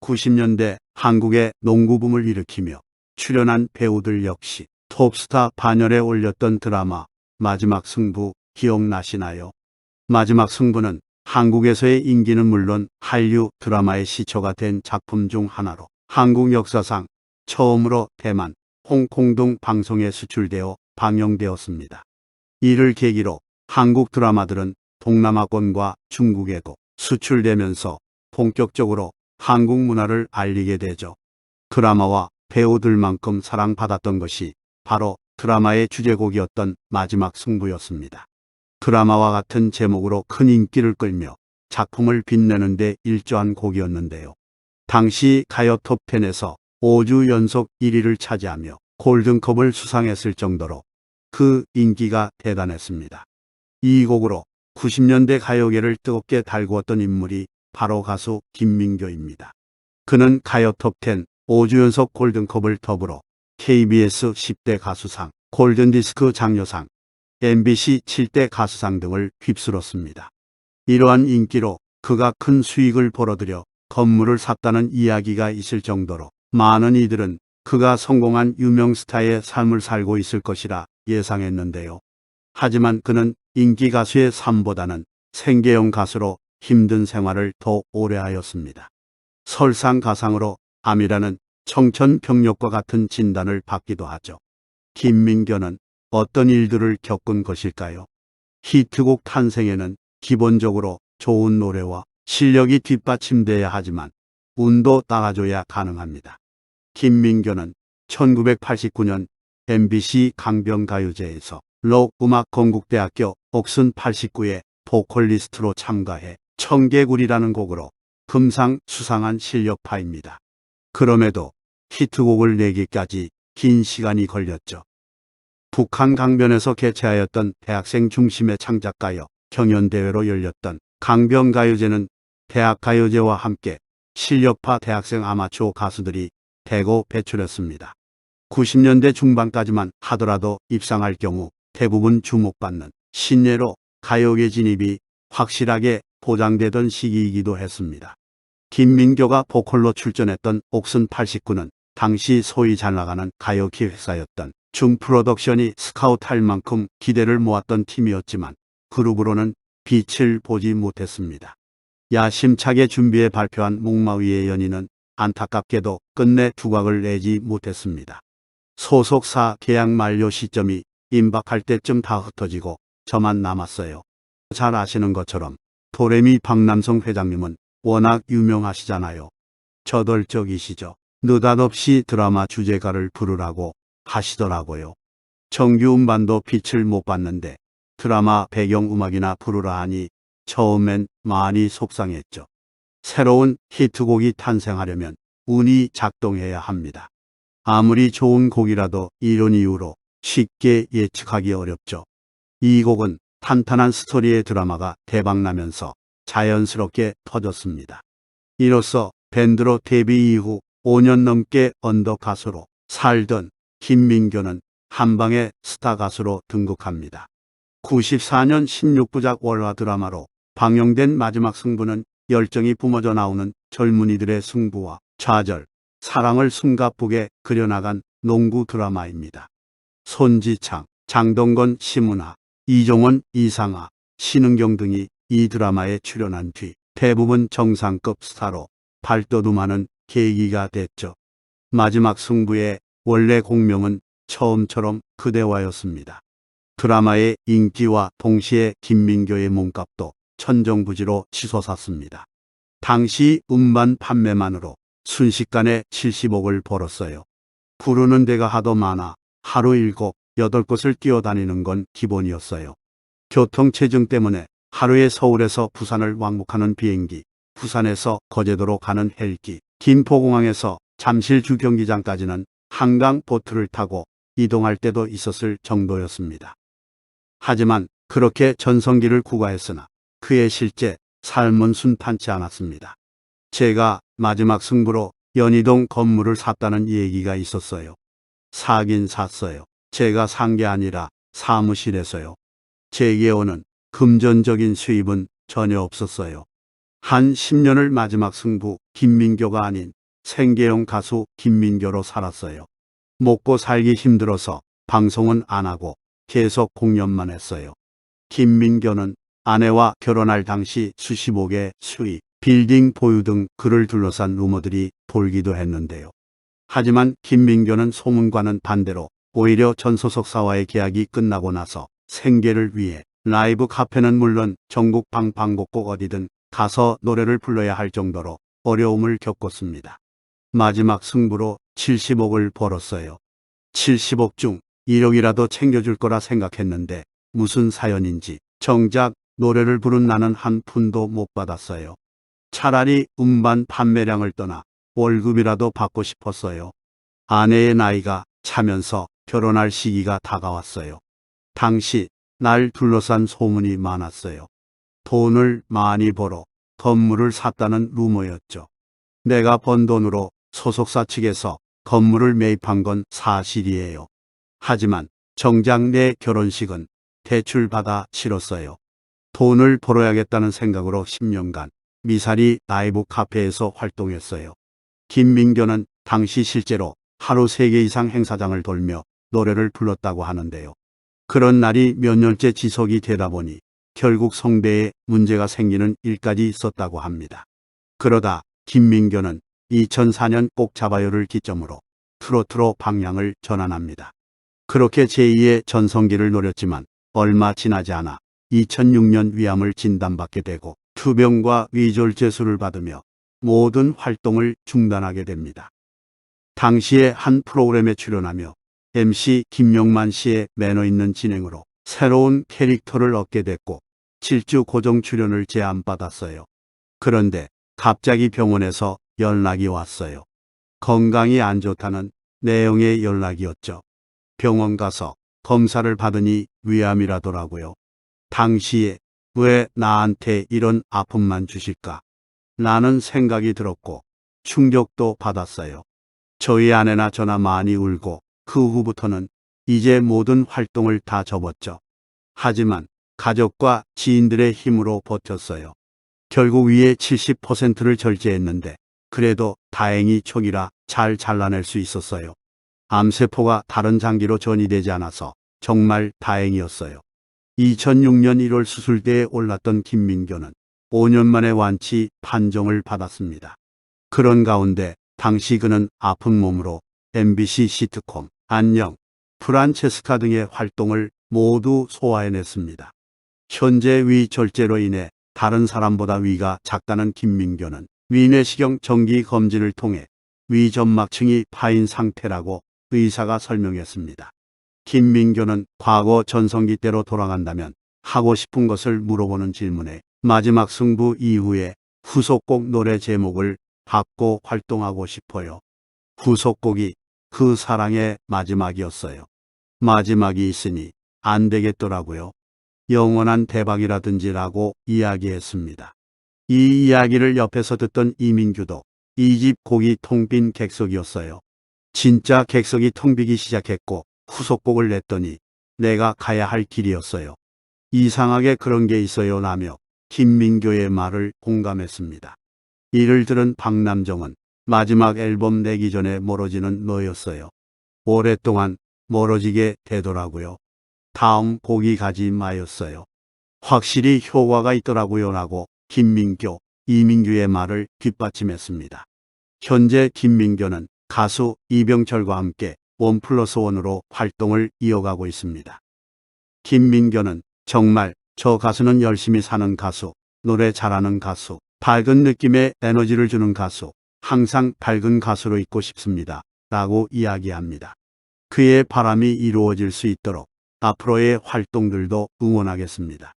90년대 한국의 농구붐을 일으키며 출연한 배우들 역시 톱스타 반열에 올렸던 드라마 마지막 승부 기억나시나요? 마지막 승부는 한국에서의 인기는 물론 한류 드라마의 시초가 된 작품 중 하나로 한국 역사상 처음으로 대만, 홍콩 등 방송에 수출되어 방영되었습니다. 이를 계기로 한국 드라마들은 동남아권과 중국에도 수출되면서 본격적으로 한국 문화를 알리게 되죠. 드라마와 배우들만큼 사랑받았던 것이 바로 드라마의 주제곡이었던 마지막 승부였습니다. 드라마와 같은 제목으로 큰 인기를 끌며 작품을 빛내는 데 일조한 곡이었는데요. 당시 가요 톱10에서 5주 연속 1위를 차지하며 골든컵을 수상했을 정도로 그 인기가 대단했습니다. 이 곡으로 90년대 가요계를 뜨겁게 달구었던 인물이 바로 가수 김민교입니다. 그는 가요 톱10 5주 연속 골든컵을 더불어 KBS 10대 가수상, 골든디스크 장려상, MBC 7대 가수상 등을 휩쓸었습니다. 이러한 인기로 그가 큰 수익을 벌어들여 건물을 샀다는 이야기가 있을 정도로 많은 이들은 그가 성공한 유명 스타의 삶을 살고 있을 것이라 예상했는데요. 하지만 그는 인기 가수의 삶보다는 생계형 가수로 힘든 생활을 더 오래 하였습니다. 설상가상으로 암이라는 청천벽력과 같은 진단을 받기도 하죠. 김민교는 어떤 일들을 겪은 것일까요? 히트곡 탄생에는 기본적으로 좋은 노래와 실력이 뒷받침돼야 하지만 운도 따라줘야 가능합니다. 김민교는 1989년 MBC 강변가요제에서 록음악건국대학교 옥슨 89의 보컬리스트로 참가해 청개구리라는 곡으로 금상 수상한 실력파입니다. 그럼에도 히트곡을 내기까지 긴 시간이 걸렸죠. 북한 강변에서 개최하였던 대학생 중심의 창작가요 경연대회로 열렸던 강변가요제는 대학가요제와 함께 실력파 대학생 아마추어 가수들이 대거 배출했습니다. 90년대 중반까지만 하더라도 입상할 경우 대부분 주목받는 신예로 가요계 진입이 확실하게 보장되던 시기이기도 했습니다. 김민교가 보컬로 출전했던 옥슨 89는 당시 소위 잘 나가는 가요키 회사였던 중프로덕션이 스카우트할 만큼 기대를 모았던 팀이었지만 그룹으로는 빛을 보지 못했습니다. 야심차게 준비해 발표한 목마 위의 연인은 안타깝게도 끝내 두각을 내지 못했습니다. 소속사 계약 만료 시점이 임박할 때쯤 다 흩어지고 저만 남았어요. 잘 아시는 것처럼 도레미 박남성 회장님은 워낙 유명하시잖아요. 저돌적이시죠. 느닷없이 드라마 주제가를 부르라고 하시더라고요. 정규 음반도 빛을 못 봤는데 드라마 배경음악이나 부르라 하니 처음엔 많이 속상했죠. 새로운 히트곡이 탄생하려면 운이 작동해야 합니다. 아무리 좋은 곡이라도 이런 이유로 쉽게 예측하기 어렵죠. 이 곡은 탄탄한 스토리의 드라마가 대박나면서 자연스럽게 터졌습니다. 이로써 밴드로 데뷔 이후 5년 넘게 언더 가수로 살던 김민교는 한방의 스타 가수로 등극합니다. 94년 16부작 월화 드라마로 방영된 마지막 승부는 열정이 뿜어져 나오는 젊은이들의 승부와 좌절, 사랑을 숨가쁘게 그려나간 농구 드라마입니다. 손지창, 장동건, 심은하, 이종원, 이상아, 신은경 등이 이 드라마에 출연한 뒤 대부분 정상급 스타로 발돋움하는 계기가 됐죠. 마지막 승부의 원래 곡명은 처음처럼 그대와였습니다. 드라마의 인기와 동시에 김민교의 몸값도 천정부지로 치솟았습니다. 당시 음반 판매만으로 순식간에 70억을 벌었어요. 부르는 데가 하도 많아 하루 7, 8곳을 뛰어다니는 건 기본이었어요. 교통체증 때문에 하루에 서울에서 부산을 왕복하는 비행기, 부산에서 거제도로 가는 헬기, 김포공항에서 잠실주 경기장까지는 한강 보트를 타고 이동할 때도 있었을 정도였습니다. 하지만 그렇게 전성기를 구가했으나 그의 실제 삶은 순탄치 않았습니다. 제가 마지막 승부로 연희동 건물을 샀다는 얘기가 있었어요. 사긴 샀어요. 제가 산 게 아니라 사무실에서요. 제게 오는 금전적인 수입은 전혀 없었어요. 한 10년을 마지막 승부 김민교가 아닌 생계형 가수 김민교로 살았어요. 먹고 살기 힘들어서 방송은 안 하고 계속 공연만 했어요. 김민교는 아내와 결혼할 당시 수십억의 수입, 빌딩 보유 등 그를 둘러싼 루머들이 돌기도 했는데요. 하지만 김민교는 소문과는 반대로 오히려 전소속사와의 계약이 끝나고 나서 생계를 위해 라이브 카페는 물론 전국 방방곡곡 어디든 가서 노래를 불러야 할 정도로 어려움을 겪었습니다. 마지막 승부로 70억을 벌었어요. 70억 중 1억이라도 챙겨줄 거라 생각했는데 무슨 사연인지 정작 노래를 부른 나는 한 푼도 못 받았어요. 차라리 음반 판매량을 떠나 월급이라도 받고 싶었어요. 아내의 나이가 차면서 결혼할 시기가 다가왔어요. 당시 날 둘러싼 소문이 많았어요. 돈을 많이 벌어 건물을 샀다는 루머였죠. 내가 번 돈으로 소속사 측에서 건물을 매입한 건 사실이에요. 하지만 정작 내 결혼식은 대출받아 치렀어요. 돈을 벌어야겠다는 생각으로 10년간 미사리 라이브 카페에서 활동했어요. 김민교는 당시 실제로 하루 3개 이상 행사장을 돌며 노래를 불렀다고 하는데요. 그런 날이 몇 년째 지속이 되다 보니 결국 성대에 문제가 생기는 일까지 있었다고 합니다. 그러다 김민교는 2004년 꼭 잡아요를 기점으로 트로트로 방향을 전환합니다. 그렇게 제2의 전성기를 노렸지만 얼마 지나지 않아 2006년 위암을 진단받게 되고 투병과 위졸제술을 받으며 모든 활동을 중단하게 됩니다. 당시에 한 프로그램에 출연하며 MC 김용만 씨의 매너 있는 진행으로 새로운 캐릭터를 얻게 됐고 7주 고정 출연을 제안받았어요. 그런데 갑자기 병원에서 연락이 왔어요. 건강이 안 좋다는 내용의 연락이었죠. 병원 가서 검사를 받으니 위암이라더라고요. 당시에 왜 나한테 이런 아픔만 주실까? 라는 생각이 들었고 충격도 받았어요. 저희 아내나 저나 많이 울고 그 후부터는 이제 모든 활동을 다 접었죠. 하지만 가족과 지인들의 힘으로 버텼어요. 결국 위에 70%를 절제했는데 그래도 다행히 초기라 잘 잘라낼 수 있었어요. 암세포가 다른 장기로 전이되지 않아서 정말 다행이었어요. 2006년 1월 수술대에 올랐던 김민교는 5년 만에 완치 판정을 받았습니다. 그런 가운데 당시 그는 아픈 몸으로 MBC 시트콤, 안녕, 프란체스카 등의 활동을 모두 소화해냈습니다. 현재 위 절제로 인해 다른 사람보다 위가 작다는 김민교는 위내시경 정기 검진을 통해 위 점막층이 파인 상태라고 의사가 설명했습니다. 김민교는 과거 전성기 때로 돌아간다면 하고 싶은 것을 물어보는 질문에 마지막 승부 이후에 후속곡 노래 제목을 바꿔 활동하고 싶어요. 후속곡이 그 사랑의 마지막이었어요. 마지막이 있으니 안 되겠더라고요. 영원한 대박이라든지라고 이야기했습니다. 이 이야기를 옆에서 듣던 이민규도 이 집 곡이 텅 빈 객석이었어요. 진짜 객석이 텅 비기 시작했고 후속곡을 냈더니 내가 가야 할 길이었어요. 이상하게 그런 게 있어요 라며 김민교의 말을 공감했습니다. 이를 들은 박남정은 마지막 앨범 내기 전에 멀어지는 너였어요. 오랫동안 멀어지게 되더라고요. 다음 곡이 가지 마였어요. 확실히 효과가 있더라고요 라고 김민교, 이민규의 말을 뒷받침했습니다. 현재 김민교는 가수 이병철과 함께 1+1으로 활동을 이어가고 있습니다. 김민교는 정말 저 가수는 열심히 사는 가수, 노래 잘하는 가수, 밝은 느낌의 에너지를 주는 가수, 항상 밝은 가수로 있고 싶습니다. 라고 이야기합니다. 그의 바람이 이루어질 수 있도록 앞으로의 활동들도 응원하겠습니다.